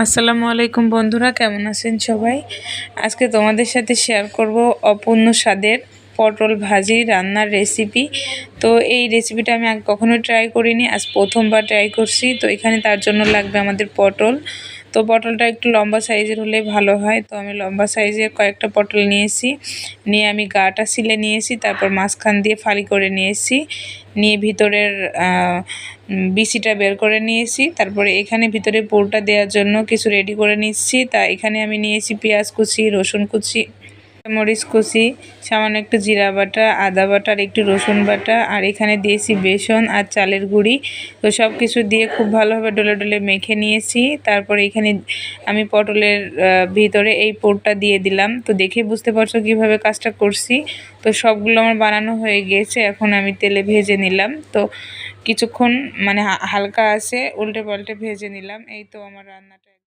আসসালামু আলাইকুম বন্ধুরা, কেমন আছেন সবাই? আজকে তোমাদের সাথে শেয়ার করব অপূর্ণ স্বাদের পটল ভাজি রান্নার রেসিপি। তো এই রেসিপিটা আমি আগে কখনো ট্রাই করিনি, আজ প্রথমবার ট্রাই করছি। তো এখানে তার জন্য লাগবে আমাদের পটল। তো পটলটা একটু লম্বা সাইজের হলে ভালো হয়। তো আমি লম্বা সাইজের কয়েকটা পটল নিয়েছি, নিয়ে আমি গাটা ছিলে নিয়েছি, তারপর মাঝখান দিয়ে ফালি করে নিয়েছি, নিয়ে ভিতরের বিচিটা বের করে নিয়েছি। তারপরে এখানে ভিতরে পুরটা দেওয়ার জন্য কিছু রেডি করে নিচ্ছি। তা এখানে আমি নিয়েছি পেঁয়াজ কুচি, রসুন কুচি, মরিচ কুচি, সামান্য একটু জিরা বাটা, আদা বাটা আর একটু রসুন বাটা, আর এখানে দিয়েছি বেসন আর চালের গুঁড়ি। তো সব কিছু দিয়ে খুব ভালোভাবে ডলে ডলে মেখে নিয়েছি। তারপরে এখানে আমি পটলের ভিতরে এই পুরটা দিয়ে দিলাম। তো দেখে বুঝতে পারছো কিভাবে কাজটা করছি। তো সবগুলো আমার বানানো হয়ে গিয়েছে, এখন আমি তেলে ভেজে নিলাম। তো কিছুক্ষণ মানে হালকা আছে উল্টে পাল্টে ভেজে নিলাম। এই তো আমার রান্নাটা